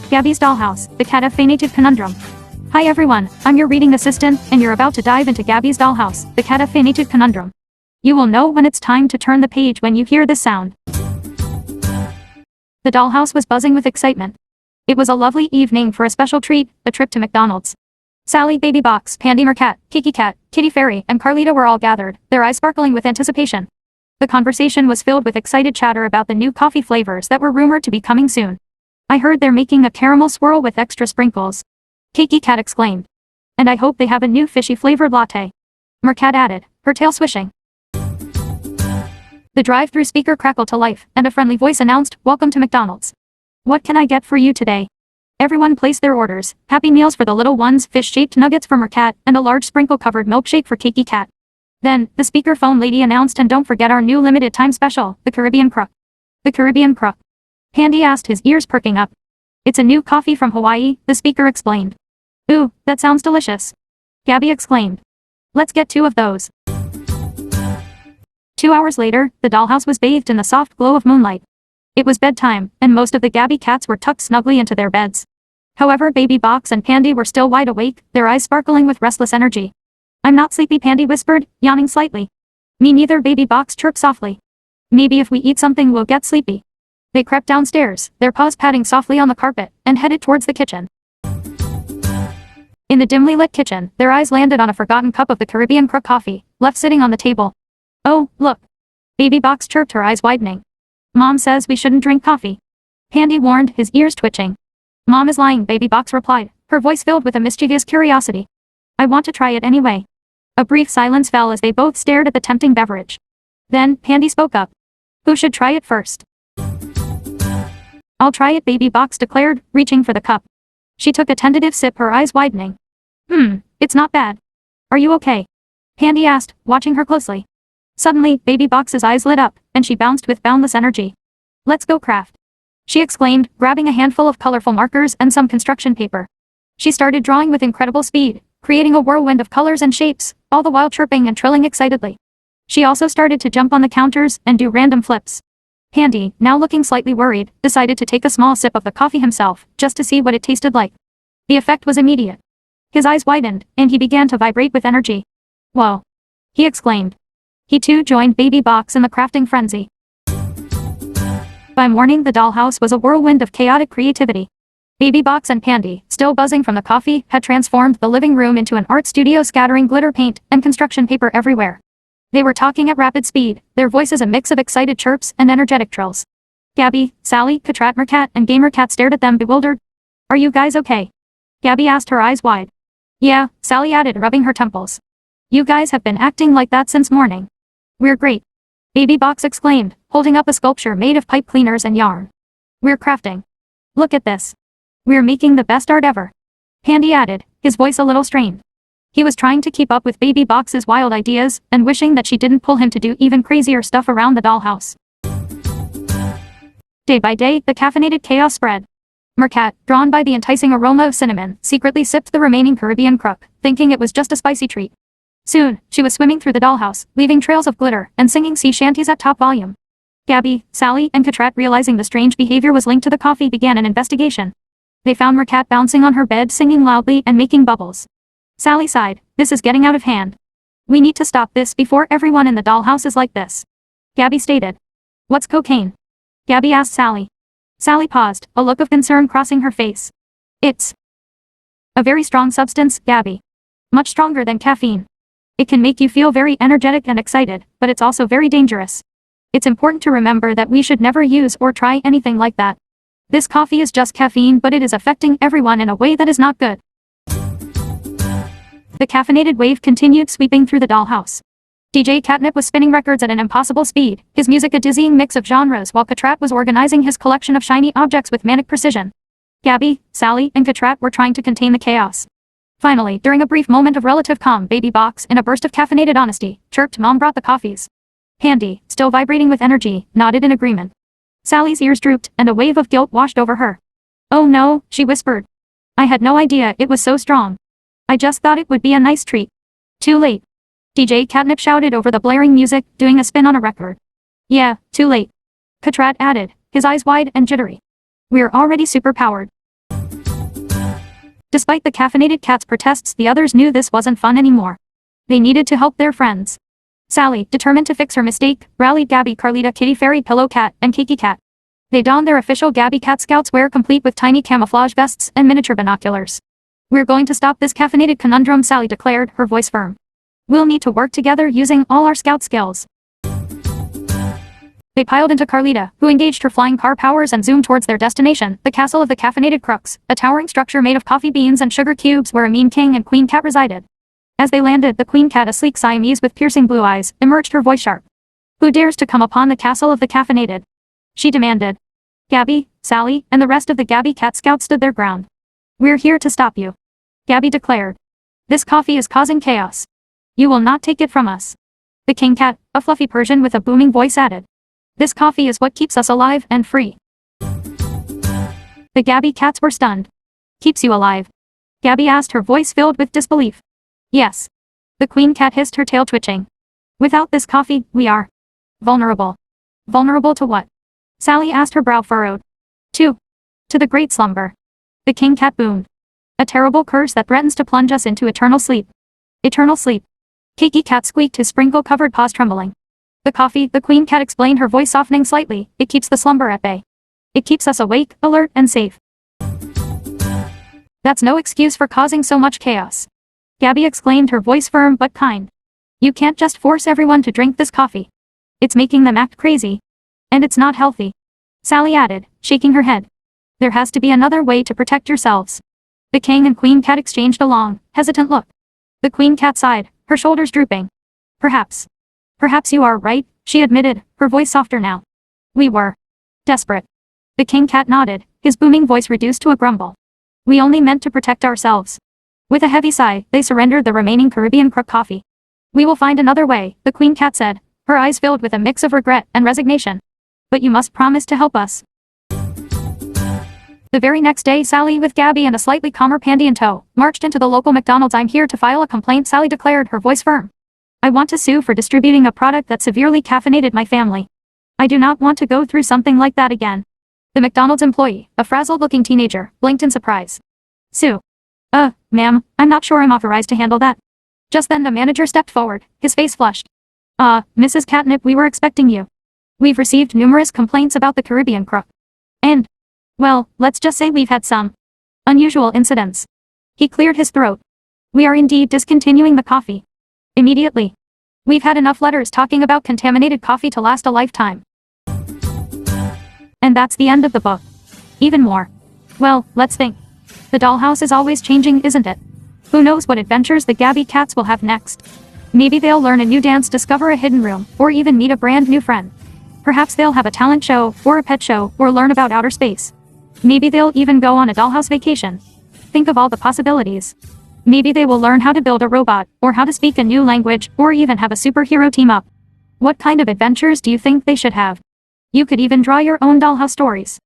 Gabby's Dollhouse, the Cat-ffeinated Conundrum. Hi everyone, I'm your reading assistant, and you're about to dive into Gabby's Dollhouse, the Cat-ffeinated Conundrum. You will know when it's time to turn the page when you hear this sound. The dollhouse was buzzing with excitement. It was a lovely evening for a special treat, a trip to McDonald's. Sally, Baby Box, Pandy Mercat, Kiki Cat, Kitty Fairy, and Carlita were all gathered, their eyes sparkling with anticipation. The conversation was filled with excited chatter about the new coffee flavors that were rumored to be coming soon. I heard they're making a caramel swirl with extra sprinkles. Kiki Cat exclaimed. And I hope they have a new fishy flavored latte. Mercat added, her tail swishing. The drive-through speaker crackled to life, and a friendly voice announced, "Welcome to McDonald's. What can I get for you today?" Everyone placed their orders, Happy Meals for the little ones, fish-shaped nuggets for Mercat, and a large sprinkle-covered milkshake for Kiki Cat. Then, the speakerphone lady announced, "And don't forget our new limited-time special, the Caribbean Crook." The Caribbean Crook? Pandy asked, his ears perking up. "It's a new coffee from Hawaii," the speaker explained. "Ooh, that sounds delicious," Gabby exclaimed. "Let's get 2 of those." 2 hours later, the dollhouse was bathed in the soft glow of moonlight. It was bedtime, and most of the Gabby cats were tucked snugly into their beds. However, Baby Box and Pandy were still wide awake, their eyes sparkling with restless energy. "I'm not sleepy," Pandy whispered, yawning slightly. "Me neither," Baby Box chirped softly. "Maybe if we eat something we'll get sleepy." They crept downstairs, their paws patting softly on the carpet, and headed towards the kitchen. In the dimly lit kitchen, their eyes landed on a forgotten cup of the Caribbean Crook coffee, left sitting on the table. "Oh, look." Baby Box chirped, her eyes widening. "Mom says we shouldn't drink coffee," Pandy warned, his ears twitching. "Mom is lying," Baby Box replied, her voice filled with a mischievous curiosity. "I want to try it anyway." A brief silence fell as they both stared at the tempting beverage. Then, Pandy spoke up. "Who should try it first?" "I'll try it," Baby Box declared, reaching for the cup. She took a tentative sip, her eyes widening. It's not bad." "Are you okay?" Pandy asked, watching her closely. Suddenly, Baby Box's eyes lit up, and she bounced with boundless energy. "Let's go craft," she exclaimed, grabbing a handful of colorful markers and some construction paper. She started drawing with incredible speed, creating a whirlwind of colors and shapes, all the while chirping and trilling excitedly. She also started to jump on the counters and do random flips. Pandy, now looking slightly worried, decided to take a small sip of the coffee himself, just to see what it tasted like. The effect was immediate. His eyes widened, and he began to vibrate with energy. "Whoa!" he exclaimed. He too joined Baby Box in the crafting frenzy. By morning, the dollhouse was a whirlwind of chaotic creativity. Baby Box and Pandy, still buzzing from the coffee, had transformed the living room into an art studio, scattering glitter paint and construction paper everywhere. They were talking at rapid speed, their voices a mix of excited chirps and energetic trills. Gabby, Sally, Catrat Mercat, and Gamer Cat stared at them bewildered. "Are you guys okay?" Gabby asked, her eyes wide. "Yeah," Sally added, rubbing her temples. "You guys have been acting like that since morning." "We're great," Baby Box exclaimed, holding up a sculpture made of pipe cleaners and yarn. "We're crafting. Look at this. We're making the best art ever," Pandy added, his voice a little strained. He was trying to keep up with Baby Box's wild ideas, and wishing that she didn't pull him to do even crazier stuff around the dollhouse. Day by day, the caffeinated chaos spread. Mercat, drawn by the enticing aroma of cinnamon, secretly sipped the remaining Caribbean Crook, thinking it was just a spicy treat. Soon, she was swimming through the dollhouse, leaving trails of glitter, and singing sea shanties at top volume. Gabby, Sally, and Catrat, realizing the strange behavior was linked to the coffee, began an investigation. They found Mercat bouncing on her bed, singing loudly and making bubbles. Sally sighed, "This is getting out of hand. We need to stop this before everyone in the dollhouse is like this," Gabby stated. "What's cocaine?" Gabby asked Sally. Sally paused, a look of concern crossing her face. "It's a very strong substance, Gabby. Much stronger than caffeine. It can make you feel very energetic and excited, but it's also very dangerous. It's important to remember that we should never use or try anything like that. This coffee is just caffeine, but it is affecting everyone in a way that is not good." The caffeinated wave continued, sweeping through the dollhouse. DJ Catnip was spinning records at an impossible speed, his music a dizzying mix of genres, while Catrat was organizing his collection of shiny objects with manic precision. Gabby, Sally, and Catrat were trying to contain the chaos. Finally, during a brief moment of relative calm, Baby Box, in a burst of caffeinated honesty, chirped, "Mom brought the coffees." Pandy, still vibrating with energy, nodded in agreement. Sally's ears drooped, and a wave of guilt washed over her. "Oh no," she whispered. "I had no idea it was so strong. I just thought it would be a nice treat." "Too late," DJ Catnip shouted over the blaring music, doing a spin on a record. "Yeah, too late," Catrat added, his eyes wide and jittery. "We're already superpowered." Despite the caffeinated cat's protests, the others knew this wasn't fun anymore. They needed to help their friends. Sally, determined to fix her mistake, rallied Gabby, Carlita, Kitty, Fairy, Pillow Cat, and Kiki Cat. They donned their official Gabby Cat Scouts wear, complete with tiny camouflage vests and miniature binoculars. "We're going to stop this caffeinated conundrum," Sally declared, her voice firm. "We'll need to work together using all our scout skills." They piled into Carlita, who engaged her flying car powers and zoomed towards their destination, the castle of the caffeinated crooks, a towering structure made of coffee beans and sugar cubes where a mean king and queen cat resided. As they landed, the queen cat, a sleek Siamese with piercing blue eyes, emerged, her voice sharp. "Who dares to come upon the castle of the caffeinated?" she demanded. Gabby, Sally, and the rest of the Gabby Cat Scouts stood their ground. "We're here to stop you," Gabby declared. "This coffee is causing chaos. You will not take it from us." The king cat, a fluffy Persian with a booming voice, added. "This coffee is what keeps us alive and free." The Gabby Cats were stunned. "Keeps you alive?" Gabby asked, her voice filled with disbelief. "Yes." The queen cat hissed, her tail twitching. "Without this coffee, we are vulnerable." "Vulnerable to what?" Sally asked, her brow furrowed. To the great slumber." The king cat boomed. "A terrible curse that threatens to plunge us into eternal sleep." "Eternal sleep?" Kiki Cat squeaked, his sprinkle-covered paws trembling. "The coffee," the queen cat explained, her voice softening slightly, "it keeps the slumber at bay. It keeps us awake, alert, and safe." "That's no excuse for causing so much chaos," Gabby exclaimed, her voice firm but kind. "You can't just force everyone to drink this coffee. It's making them act crazy. And it's not healthy," Sally added, shaking her head. "There has to be another way to protect yourselves." The king and queen cat exchanged a long, hesitant look. The queen cat sighed, her shoulders drooping. Perhaps you are right," she admitted, her voice softer now. "We were desperate." The king cat nodded, his booming voice reduced to a grumble. "We only meant to protect ourselves." With a heavy sigh, they surrendered the remaining Caribbean crook coffee. "We will find another way," the queen cat said, her eyes filled with a mix of regret and resignation. "But you must promise to help us." The very next day, Sally, with Gabby and a slightly calmer Pandy in tow, marched into the local McDonald's. "I'm here to file a complaint," Sally declared, her voice firm. "I want to sue for distributing a product that severely caffeinated my family. I do not want to go through something like that again." The McDonald's employee, a frazzled-looking teenager, blinked in surprise. "Sue? Ma'am, I'm not sure I'm authorized to handle that." Just then the manager stepped forward, his face flushed. Mrs. Catnip, we were expecting you. We've received numerous complaints about the Caribbean crook. And, well, let's just say we've had some unusual incidents." He cleared his throat. "We are indeed discontinuing the coffee immediately. We've had enough letters talking about contaminated coffee to last a lifetime." And that's the end of the book. Even more. Well, let's think. The dollhouse is always changing, isn't it? Who knows what adventures the Gabby Cats will have next? Maybe they'll learn a new dance, discover a hidden room, or even meet a brand new friend. Perhaps they'll have a talent show, or a pet show, or learn about outer space. Maybe they'll even go on a dollhouse vacation. Think of all the possibilities. Maybe they will learn how to build a robot, or how to speak a new language, or even have a superhero team up. What kind of adventures do you think they should have? You could even draw your own dollhouse stories.